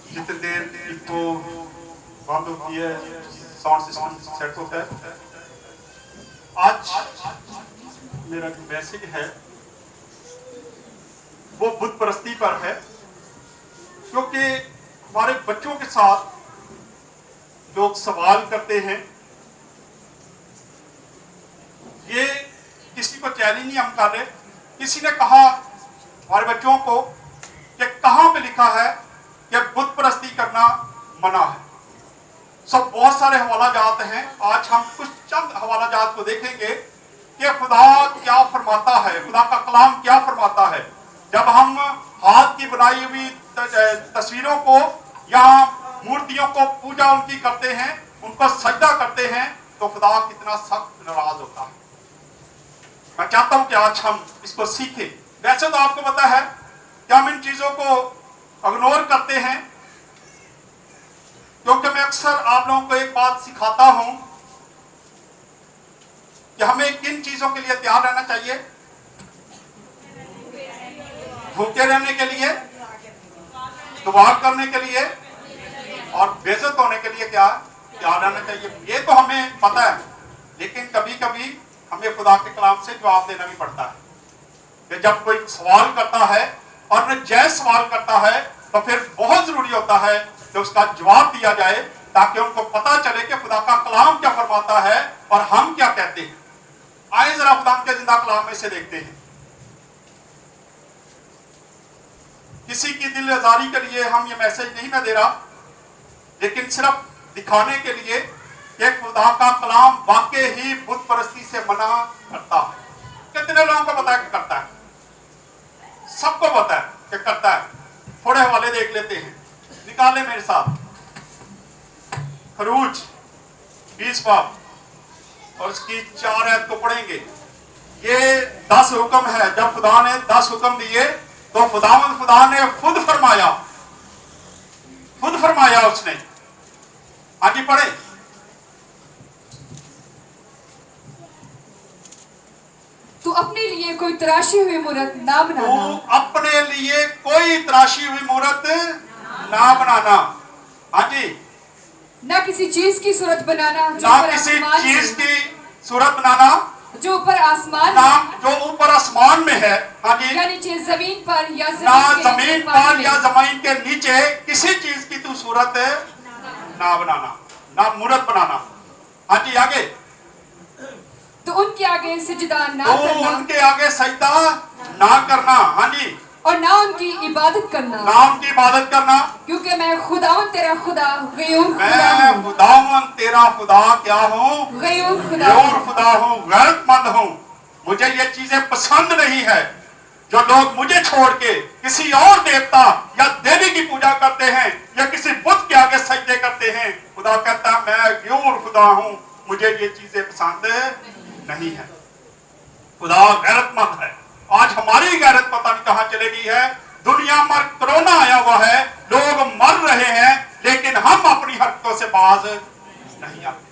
जितनी देर इसको बंद होती है साउंड सिस्टम सेट होता है। आज मेरा जो मैसेज है वो बुत परस्ती पर है, क्योंकि हमारे बच्चों के साथ लोग सवाल करते हैं। ये किसी को चैलेंज नहीं हम कर रहे। किसी ने कहा हमारे बच्चों को कि कहां पे लिखा है कि बुत परस्ती करना मना है। सब बहुत सारे हवाला जात हैं। आज हम कुछ चंद हवाला जात को देखेंगे कि खुदा क्या फरमाता है, खुदा का कलाम क्या फरमाता है। जब हम हाथ की बनाई हुई तस्वीरों को या मूर्तियों को पूजा उनकी करते हैं, उनको सजदा करते हैं, तो खुदा कितना सख्त नाराज होता है। मैं चाहता हूं कि आज हम इसको सीखें। वैसे तो आपको पता है कि हम इन चीजों को इग्नोर करते हैं, क्योंकि मैं अक्सर आप लोगों को एक बात सिखाता हूं कि हमें किन चीजों के लिए तैयार रहना चाहिए। भूखे रहने के लिए, दुआ करने के लिए और बेइज्जत होने के लिए क्या तैयार रहना चाहिए। ये तो हमें पता है, लेकिन कभी कभी हमें खुदा के कलाम से जवाब देना भी पड़ता है कि जब कोई सवाल करता है और नाजायज सवाल करता है तो फिर बहुत जरूरी होता है कि उसका जवाब दिया जाए, ताकि उनको पता चले कि खुदा का कलाम क्या फरमाता है और हम क्या कहते हैं। आइए जरा खुदा के जिंदा कलाम में से देखते हैं। किसी की दिल आजारी के लिए हम ये मैसेज नहीं मैं दे रहा, लेकिन सिर्फ दिखाने के लिए कि खुदा का कलाम वाकई ही बुत परस्ती से मना करता है। कितने लोगों को पता है कि करता है? सबको पता है कि करता है। थोड़े हवाले देख लेते हैं, निकाले मेरे साथ। खरूज 20 बाब और उसकी 4 आयत को पढ़ेंगे। ये 10 हुक्म है। जब खुदा ने 10 हुक्म दिए तो खुदा ने खुद फरमाया उसने। आगे पढ़े। तू अपने लिए कोई तराशी हुई मूरत ना बनाना। तू अपने लिए कोई तराशी हुई मूरत ना बनाना। हाँ जी। ना किसी चीज की सूरत बनाना, ना किसी चीज की सूरत बनाना जो ऊपर आसमान ना जो ऊपर आसमान में है। हाँ जी। या नीचे जमीन पर या ना जमीन पर या जमीन के नीचे किसी चीज की तू सूरत ना बनाना, ना मूरत बनाना। हाँ जी आगे। तो उनके आगे सजदा ना तो करना, उनके आगे सजदा ना करना। हाँ जी। और ना उनकी इबादत करना, ना उनकी इबादत करना, क्योंकि मैं खुदावन तेरा खुदा गयूर खुदा मैं हूँ। खुदावन तेरा खुदा क्या हूँ? गयूर खुदा गयूर खुदा हूँ, गैरतमंद हूँ। मुझे ये चीजें पसंद नहीं है जो लोग मुझे छोड़ के किसी और देवता या देवी की पूजा करते हैं या किसी बुत के आगे सजदे करते हैं। खुदा कहता है मैं गयूर खुदा हूँ, मुझे ये चीजें पसंद नहीं है। खुदा गैरतमंद है। आज हमारी गैरत पता नहीं कहां चले गई है। दुनिया में कोरोना आया हुआ है, लोग मर रहे हैं, लेकिन हम अपनी हरकतों से बाज नहीं आते।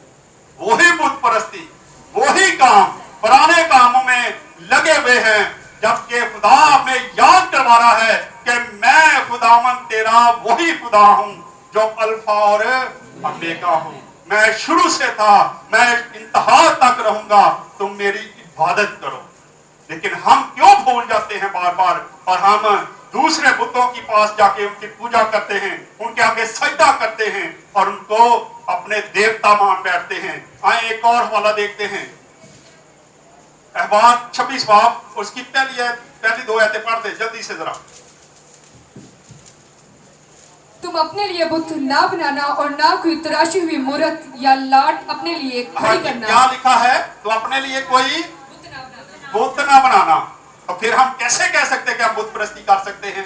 वही बुत परस्ती, वही काम, पुराने कामों में लगे हुए हैं, जबकि खुदा हमें याद करवा रहा है कि मैं खुदावन तेरा वही खुदा हूं जो अल्फा और ओमेगा हूं। मैं शुरू से था, मैं इंतहा तक रहूंगा, तुम मेरी इबादत करो। लेकिन हम क्यों भूल जाते हैं बार बार, और हम दूसरे बुतों के पास जाके उनकी पूजा करते हैं, उनके आगे सजदा करते हैं और उनको अपने देवता मान बैठते हैं। आए एक और हवाला देखते हैं। अहबार 26 बाब, उसकी पहली 2 आयतें पढ़ते जल्दी से जरा। तुम अपने लिए बुत ना बनाना और ना कोई तराशी हुई मूरत या लाट अपने लिए खड़ी करना। क्या लिखा है? तो अपने लिए कोई बुत ना बनाना। तो फिर हम कैसे कह सकते हैं कि हम बुत परस्ती कर सकते हैं?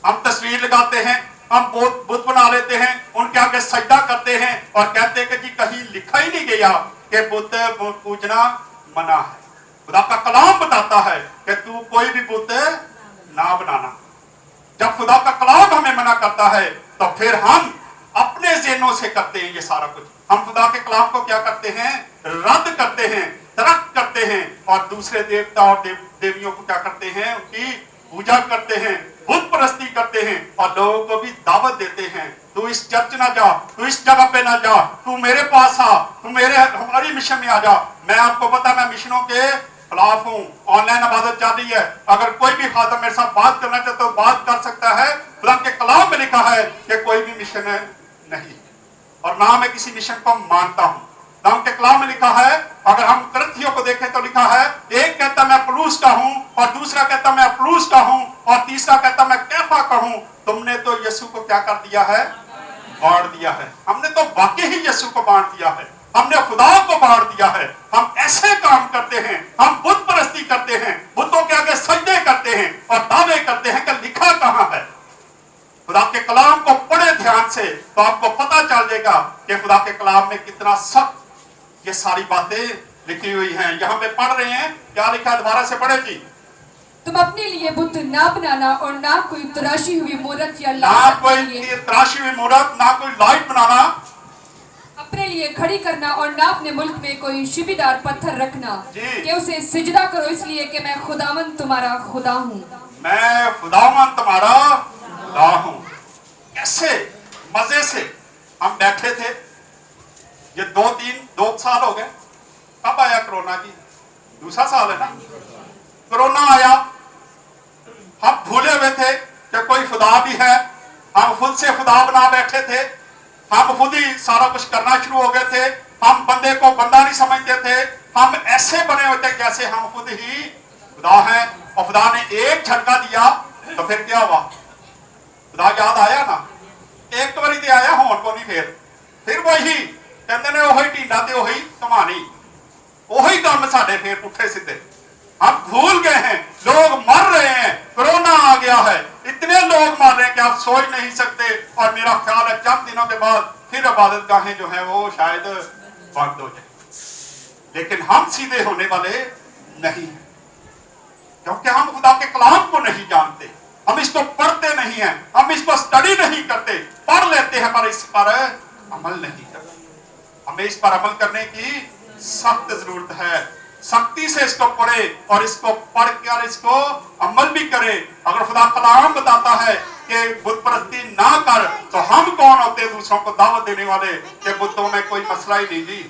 हम तस्वीर लगाते हैं, हम बुत बना लेते हैं, उनके आगे सजदा करते हैं और कहते हैं कि जी कहीं लिखा ही नहीं गया कि बुत पूजना मना है। खुदा का कलाम बताता है कि तू कोई भी बुत ना बनाना। जब खुदा का कलाम हमें मना करता है तो फिर हम अपने ज़हनों से करते हैं ये सारा कुछ। हम खुदा के कलाम को क्या करते हैं? रद्द करते हैं। तर्क करते हैं और दूसरे देवता और देवियों को क्या करते हैं, उनकी पूजा करते हैं, बुत परस्ती करते हैं और लोगों को भी दावत देते हैं, तू इस चर्च ना जा, तू इस जगह पे ना जा, तू मेरे पास आ, तू हमारी मिशन में आ जा। मैं आपको पता, मैं मिशनों के खिलाफ हूँ। ऑनलाइन इबादत चल रही है, अगर कोई भी खादम मेरे साथ बात करना चाहता तो बात कर सकता है। खुदा के कलाम में लिखा है कि कोई भी मिशन नहीं, और ना मैं किसी मिशन को मानता हूँ। नाम के कलाम में लिखा है, अगर हम करंथियों को देखें तो लिखा है, एक कहता मैं पौलुस का हूं और दूसरा कहता मैं अपुल्लोस का हूं और तीसरा कहता मैं कैफा का हूं। तुमने तो यीशु को क्या कर दिया है, बांट दिया है। हमने तो वाकई ही यीशु को बांट दिया है, हमने खुदा को बांट दिया है। हम ऐसे काम करते हैं, हम बुत परस्ती करते हैं, बुतों के आगे सजदे करते हैं और दावे करते हैं कि लिखा कहां है। खुदा के कलाम को पढ़े ध्यान से तो आपको पता चल जाएगा कि खुदा के कलाम में कितना सख्त ये सारी बातें लिखी हुई हैं। यहाँ पे पढ़ रहे हैं, क्या लिखा है, दोबारा से पढ़े जी। तुम अपने लिए बुत ना बनाना और ना कोई तराशी हुई मूरत या ना लाट कोई तराशी हुई मूरत, ना कोई लाइट बनाना, अपने लिए खड़ी करना और ना अपने मुल्क में कोई शिबीदार पत्थर रखना कि उसे सिजदा करो, इसलिए कि मैं खुदावन तुम्हारा खुदा हूँ। मैं खुदावन तुम्हारा खुदा हूँ। कैसे मजे से हम बैठे थे, ये 2 साल हो गए। कब आया कोरोना जी, दूसरा साल है ना, कोरोना आया। हम भूले हुए थे कि कोई खुदा भी है, हम खुद से खुदा बना बैठे थे, हम खुद ही सारा कुछ करना शुरू हो गए थे। हम बंदे को बंदा नहीं समझते थे, हम ऐसे बने हुए थे जैसे हम खुद ही खुदा हैं। और खुदा ने एक झटका दिया तो फिर क्या हुआ, खुदा याद आया ना, एक बारी तो आया होन को नहीं, फिर वही कहते ने वही ढींडा ते वही कमानी, वही काम साढ़े फिर पुठे सीधे। हम भूल गए हैं, लोग मर रहे हैं, कोरोना आ गया है, इतने लोग मर रहे हैं कि आप सोच नहीं सकते। और मेरा ख्याल है चंद दिनों के बाद फिर इबादत गाहें जो हैं वो शायद बंद हो जाए, लेकिन हम सीधे होने वाले नहीं हैं, क्योंकि हम खुदा के कलाम को नहीं जानते, हम इसको पढ़ते नहीं हैं, हम इसको स्टडी नहीं करते, पढ़ लेते हैं पर इस पर अमल नहीं करते। हमें इस पर अमल करने की सख्त जरूरत है, सख्ती से इसको पढ़े और इसको पढ़ कर इसको अमल भी करे। अगर खुदा कलाम बताता है कि बुत परस्ती ना कर, तो हम कौन होते दूसरों को दावत देने वाले कि बुतों में कोई मसला ही नहीं जी।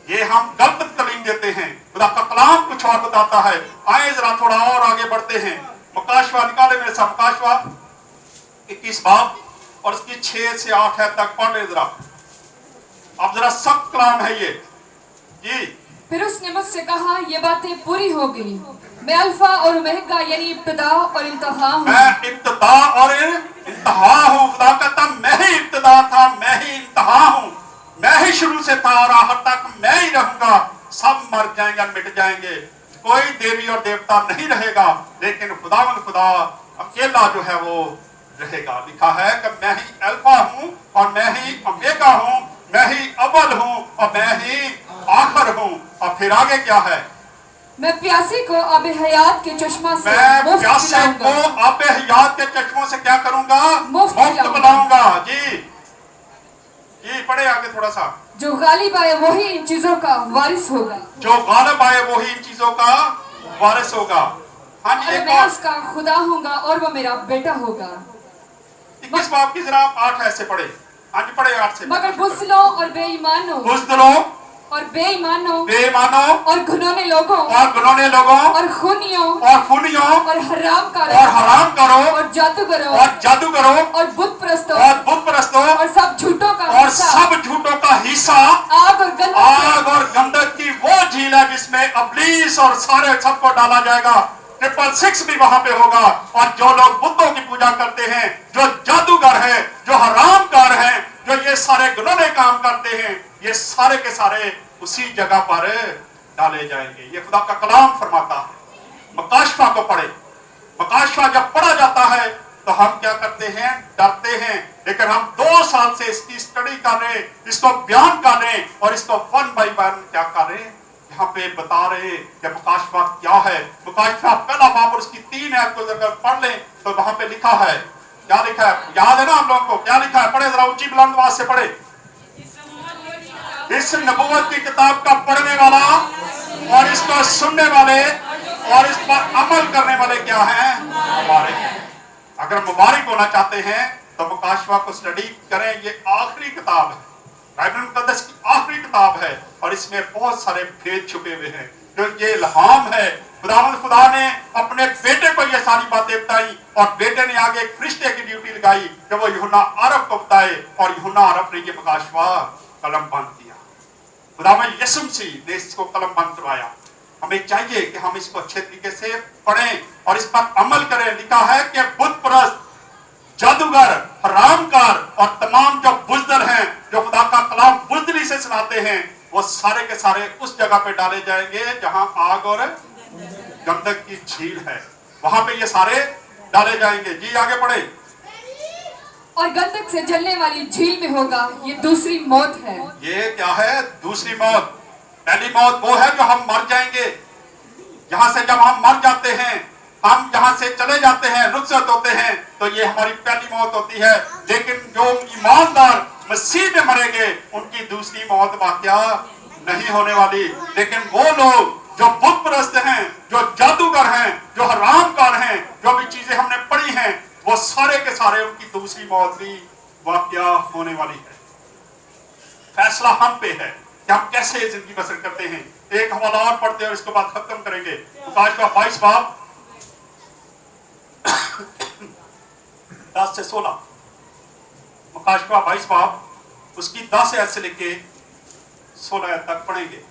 ये हम गलत तालीम देते हैं, खुदा का कलाम कुछ और बताता है। आए जरा थोड़ा और आगे बढ़ते हैं। मुकाशवा निकाले मेरे साथ, मुकाशवा 21 बाब और उसकी 6 से 8 है तक पढ़ ले जरा। अब जरा सख्त कलाम है ये जी। फिर उसने मुझसे कहा, ये बातें पूरी हो गई, मैं अल्फा और ओमेगा यानी इब्तिदा और इंतहा हूँ। मैं इब्तिदा और इंतहा हूँ। खुदा कहता मैं ही इब्तिदा था, मैं ही इंतहा हूँ, मैं ही शुरू से था और आखिर तक मैं ही रहूंगा। सब मर जाएंगे, मिट जाएंगे, कोई देवी और देवता नहीं रहेगा, लेकिन खुदावन खुदा अकेला जो है वो रहेगा। लिखा है कि मैं ही अल्फा हूँ और मैं ही ओमेगा हूँ, मैं ही अव्वल हूँ और मैं ही आखिर हूँ। और फिर आगे क्या है, मैं प्यासे को आबे हयात के चश्मा से मैं प्यासे को आबे हयात के चश्मों से क्या करूंगा, मुफ्त पिलाऊंगा जी। जी पढ़े आगे थोड़ा सा। जो गालिब आए वही इन चीजों का वारिस होगा, जो गालिब आए वही इन चीजों का वारिस होगा। हाँ जी, और मैं उसका खुदा होगा और वो मेरा बेटा होगा। 21 बाब की जरा 8 ऐसे पढ़े। हाँ जी पढ़े 8 से। मगर बुज़दिलों और बेईमानों, बुज़दिलों और बेईमानों और घिनौने लोगों और खूनियों और हरामकारों और जादूगरों और बुत परस्तों और सब झूठों का हिस्सा आग और गंधक की वो झील है जिसमें इब्लीस और सारे सबको डाला जाएगा। 666 भी वहां पे होगा। और जो लोग बुतों की पूजा करते हैं, जो जादूगर हैं, जो हरामकार हैं, जो ये सारे घिनौने काम करते हैं, ये सारे के सारे उसी जगह पर डाले जाएंगे। ये खुदा का कलाम फरमाता है। मकाशवा को पढ़े। मकाशवा जब पढ़ा जाता है तो हम क्या करते हैं, डरते हैं, लेकिन हम 2 साल से इसकी स्टडी कर रहे हैं, इसको बयान कर रहे हैं और इसको 1 बाय 1 क्या कर रहे हैं, यहाँ पे बता रहे हैं कि मुकाशवा क्या है। मुकाशवा पहला बाब और उसकी 3 आयत को अगर पढ़ लें तो वहां पे लिखा है, क्या लिखा है, याद है ना हम लोगों को, क्या लिखा है, पढ़े जरा ऊंची बुलंद आवाज से पढ़े। इस नबूवत की किताब का पढ़ने वाला और इसको सुनने वाले और इस पर अमल करने वाले क्या हैं? मुबारक हैं। अगर मुबारक होना चाहते हैं तो मुकाशवा को स्टडी करें। ये आखिरी किताब है, बाइबल मुकद्दस की आखिरी किताब है और इसमें बहुत सारे भेद छुपे हुए हैं। जो ये इल्हाम है, खुदा ने अपने बेटे को ये सारी बातें बताई और बेटे ने आगे एक फरिश्ते की ड्यूटी लगाई कि वो यूहन्ना अरब को बताए और यूहन्ना अरब ने ये मुकाशवा कलम बंद किया। खुदा में यीशु मसीह ने इसको कलम बंद करवाया। हमें चाहिए कि हम इसको अच्छे तरीके से पढ़ें और इस पर अमल करें। लिखा है कि बुत परस्त, जादूगर, हरामकार और तमाम जो बुज़दिल हैं, जो खुदा का कलाम बुज़दिली से सुनाते हैं, वो सारे के सारे उस जगह पे डाले जाएंगे जहां आग और गंधक की झील है। वहां पे ये सारे डाले जाएंगे। जी आगे पढ़े। और गंधक से जलने वाली झील में होगा, ये दूसरी मौत है। ये क्या है? दूसरी मौत। पहली मौत वो है जो हम मर जाएंगे। यहां से जब हम मर जाते हैं, हम जहां से चले जाते हैं, रुखसत होते हैं, तो ये हमारी पहली मौत होती है। लेकिन जो ईमानदार मसीह में मरेंगे, उनकी दूसरी मौत वाकया नहीं होने वाली। लेकिन वो लोग जो बुत परस्त हैं, जो जादूगर हैं, जो हरामकार हैं, जो भी चीजें हमने पढ़ी हैं, वो सारे के सारे उनकी दूसरी मौत भी वाकया होने वाली है। फैसला हम पे है कि हम कैसे जिंदगी बसर करते हैं। एक हवाला और पढ़ते हैं और इसके बाद खत्म करेंगे। मुकाशवा 22 बाब 10 से 16। मुकाशवा 22 बाब उसकी 10 आयत से लेके 16 आयत तक पढ़ेंगे।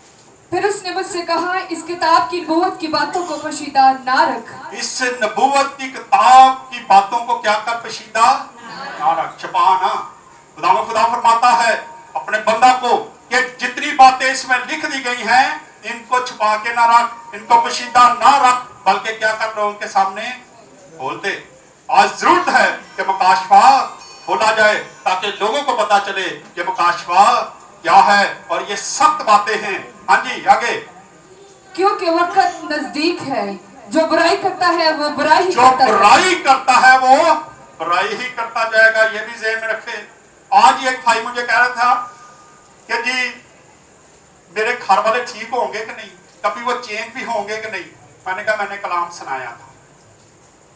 फिर उसने मुझसे कहा, इस किताब की नबूवत की बातों को पोशीदा ना रख। इस नबूवत की किताब की बातों को क्या कर? पोशीदा ना रख, छुपा ना। खुदा फरमाता है अपने बंदा को कि जितनी बातें इसमें लिख दी गई हैं, इनको छुपा के ना रख, इनको पोशीदा ना रख, बल्कि क्या कर? लोगों के सामने बोल दे। आज जरूरत है कि मुकाशवा खोला जाए ताकि लोगों को पता चले कि मुकाशवा क्या है और ये सख्त बातें हैं। हाँ जी आगे। क्योंकि वक्त नजदीक है, जो बुराई करता है वो बुराई ही जो करता है। बुराई करता है वो बुराई ही करता जाएगा। ये भी ज़हन में रखे। आज एक भाई मुझे कह रहा था कि जी मेरे घर वाले ठीक होंगे कि नहीं, कभी वो चेंज भी होंगे कि नहीं। मैंने कहा मैंने कलाम सुनाया था,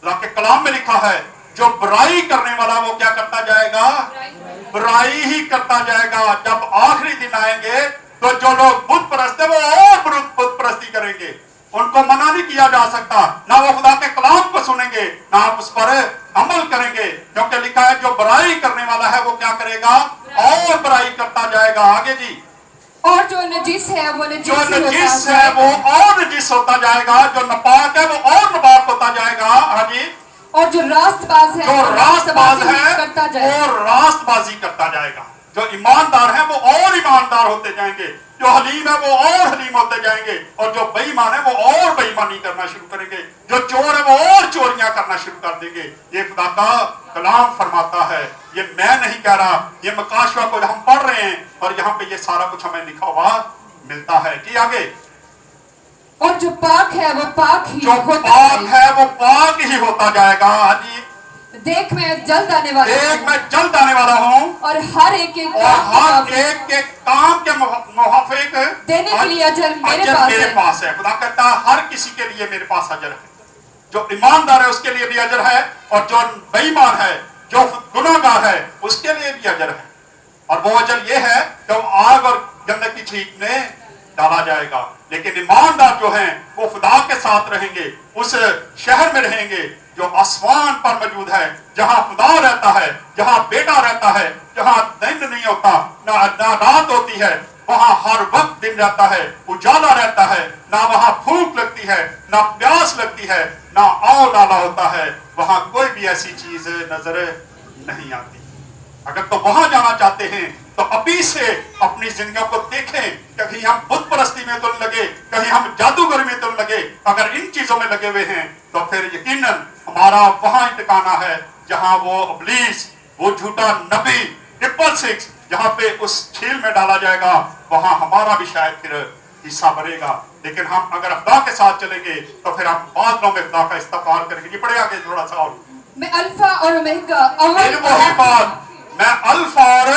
अल्लाह के कलाम में लिखा है जो बुराई करने वाला वो क्या करता जाएगा? बुराई ही करता जाएगा। जब आखिरी दिन आएंगे तो जो लोग बुत परस्त है वो और बुत परस्ती करेंगे। उनको मना नहीं किया जा सकता। ना वो खुदा के कलाम को सुनेंगे, ना आप उस पर अमल करेंगे, क्योंकि लिखा है जो बुराई करने वाला है वो क्या करेगा? और बुराई करता जाएगा। आगे जी। और जो नजीस है वो जो नजीस है वो और नजीस होता जाएगा, जो नापाक है वो और नापाक होता जाएगा। हाँ जी। और जो रास्तबाज है जो रास्तबाज है करता जाएगा। वो रास्तबाजी करता जाएगा। जो ईमानदार है वो और ईमानदार होते जाएंगे, जो हलीम है वो और हलीम होते जाएंगे, और जो बेईमान है वो और बेईमानी करना शुरू करेंगे, जो चोर है वो और चोरियां करना शुरू कर देंगे। ये खुदा का कलाम फरमाता है, ये मैं नहीं कह रहा, ये मुकाशवा को हम पढ़ रहे हैं और यहाँ पे ये सारा कुछ हमें लिखा हुआ मिलता है। जी आगे। और जो पाक है वो पाक ही जो होता पाक है वो पाक ही होता जाएगा। जी। देख मैं जल्द आने वाला हूँ, मैं जल्द आने वाला हूँ और हर एक के काम के मुवाफिक देने के लिए अजर मेरे पास है। खुदा कहता है हर किसी के लिए मेरे पास अजर है। जो ईमानदार है उसके लिए भी अजर है, और जो बेईमान है, जो गुनाहगार है, उसके लिए भी अजर है। और वो अजर ये है कि आग और गंदगी की झील में डाला जाएगा। लेकिन ईमानदार जो हैं वो खुदा के साथ रहेंगे, उस शहर में रहेंगे जो आसमान पर मौजूद है, जहां खुदा रहता है, जहां बेटा रहता है, जहां दिन नहीं होता, ना रात होती है, वहां हर वक्त दिन रहता है, उजाला रहता है, ना वहां भूख लगती है, ना प्यास लगती है, ना आओ नाला होता है। वहां कोई भी ऐसी चीज नजर नहीं आती। अगर तो वहां जाना चाहते हैं तो अभी से अपनी जिंदगियों को देखें, कहीं हम बुत परस्ती में तो नहीं लगे, कहीं हम जादूगरी में तो नहीं लगे। अगर इन चीजों में लगे हुए हैं तो फिर यकीनन हमारा वहां ठिकाना है जहां वो इब्लीस, वो झूठा नबी 666 जहां पे उस झील में डाला जाएगा, वहां हमारा भी शायद फिर हिस्सा बनेगा। लेकिन हम अगर खुदा के साथ चलेंगे तो फिर हम बादलों में खुदा का इस्तकबाल करेंगे। ये पढ़े आगे थोड़ा सा और। मैं अल्फा और ओमेगा, वही बात, मैं अल्फा और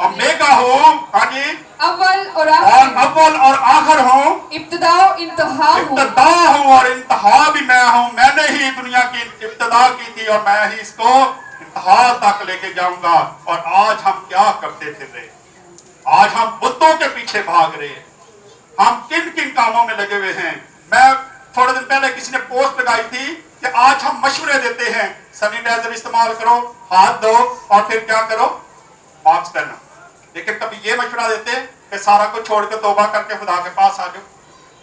और मेगा हूँ, हाँ जी, अव्वल और और आखिर, अव्वल और आखिर हूँ, इब्तिदा और इंतहा हूँ। इब्तिदा हूँ और इंतहा भी मैं हूँ। मैंने ही दुनिया की इब्तिदा की थी और मैं ही इसको इंतहा तक लेके जाऊंगा। और आज हम क्या करते फिर रहे? आज हम बुतों के पीछे भाग रहे हैं। हम किन किन कामों में लगे हुए हैं? मैं थोड़े दिन पहले किसी ने पोस्ट लगाई थी कि आज हम मशवरे देते हैं, सैनिटाइजर इस्तेमाल करो, हाथ धो और फिर क्या करो, मास्क पहनो। लेकिन कभी ये मशवरा देते कि सारा कुछ छोड़ के तौबा करके खुदा के पास आ जाओ।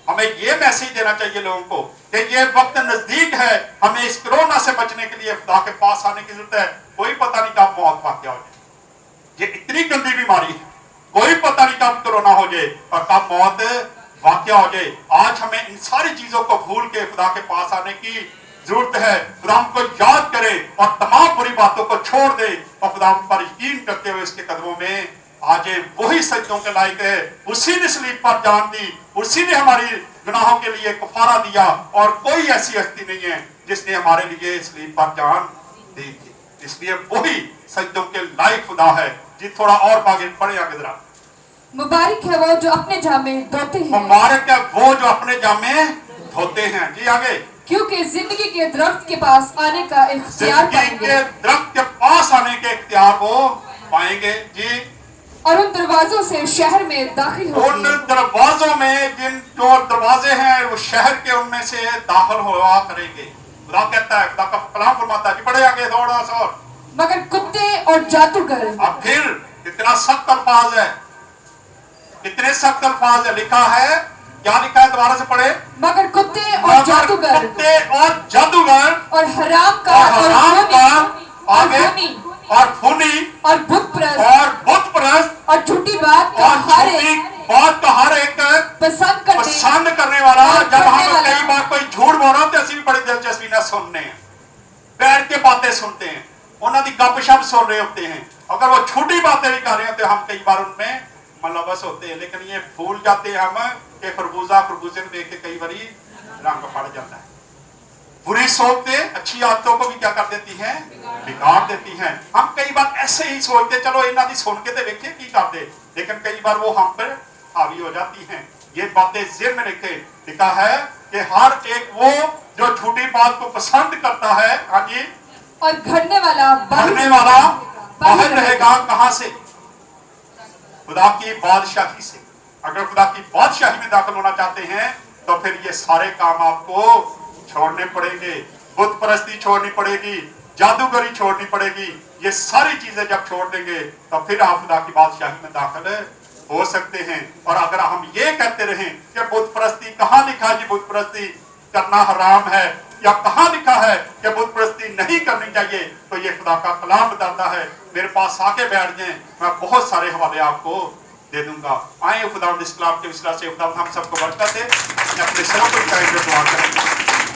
हमें ये मैसेज देना चाहिए लोगों को कि ये वक्त नजदीक है, हमें इस कोरोना से बचने के लिए खुदा के पास आने की जरूरत है। कोई पता नहीं कब मौत वाक़या हो जाए। ये इतनी गंदी बीमारी है, कोई पता नहीं कब कोरोना हो जाए और कब मौत वाक़या हो जाए। आज हमें इन सारी चीजों को भूल के खुदा के पास आने की जरूरत है। खुदा को याद करे और तमाम बुरी बातों को छोड़ दे और खुदा पर यकीन करते हुए इसके कदमों में आज वही सजदों के लायक है। उसी ने सलीब पर जान दी, उसी ने हमारी गुनाहों के लिए कफारा दिया और कोई ऐसी हस्ती नहीं है जिसने हमारे लिए सलीब पर जान दी थी। इसलिए वही सजदों के लायक खुदा है। जी थोड़ा और आगे पढ़े, आगे जरा। मुबारक है वो जो अपने जामे धोते हैं, मुबारक है वो जो अपने जामे धोते हैं। जी आगे। क्योंकि जिंदगी के दरख्त के पास आने का इख्तियार जिंदगी पाएंगे के दरख्त के पास आने के इख्तियार वो पाएंगे। जी। और उन दरवाजों से शहर में दाखिल उन होंगे। दरवाजों में जिन जो दरवाजे हैं वो शहर के उनमें से दाखिल हुआ करेंगे। खुदा कहता है, खुदा का कलाम फरमाता है। जी बड़े आगे थोड़ा सा और। मगर कुत्ते और जादूगर, अब फिर कितना सख्त अल्फाज है, कितने सख्त अल्फाज है। लिखा है, क्या लिखा है? दोबारा से पढ़े। मगर कुत्ते और जादूगर कुत्ते और जादूगर और हराम का और हराम का आगे खूनी और खूनी और बुत परस्त और बुत परस्त और झूठी बात का और हर झूठी एक बात का हर एक पसंद करने वाला। और जब करने हम वाला। कई बार कोई झूठ बोल रहा तो असं भी बड़ी दिलचस्पी ना सुनने हैं, बैठ के बातें सुनते हैं, उन्होंने गपशप सुन रहे होते हैं। अगर वो झूठी बातें भी कर रहे होते हैं हम कई बार उनमें मुलव्वस होते हैं। लेकिन ये भूल जाते हैं हम कि खरबूजे में देख के कई बार रंग पड़ जाता है। बुरी सोचते अच्छी आदतों को भी क्या कर देती हैं? बिगाड़ देती हैं। हम कई बार ऐसे ही सोचते चलो इन्हों की सुन के तो देखिए की कर दे, लेकिन कई बार वो हम पर हावी हो जाती हैं। ये बातें ज़हन में रखे। लिखा है कि हर एक वो जो झूठी बात को पसंद करता है, हाँ जी, और घड़ने वाला बाहर रहेगा। कहां से? खुदा की बादशाही से। अगर खुदा की बादशाही में दाखिल होना चाहते हैं तो फिर ये सारे काम आपको छोड़ने पड़ेंगे। बुत परस्ती छोड़नी पड़ेगी, जादूगरी छोड़नी पड़ेगी। ये सारी चीजें जब छोड़ देंगे तो फिर आप खुदा की बादशाही में दाखिल हो सकते हैं। और अगर हम ये कहते रहें कि बुत परस्ती, कहाँ लिखा है जी बुत परस्ती करना हराम है, या कहाँ लिखा है कि बुत परस्ती नहीं करनी चाहिए, तो ये खुदा का कलाम बताता है। मेरे पास आके बैठ जाएं, मैं बहुत सारे हवाले आपको दे दूंगा। आए खुदा इस कलाम के विसला से खुदा हम सबको बरकत दे। अपने सरों को दुआ करें।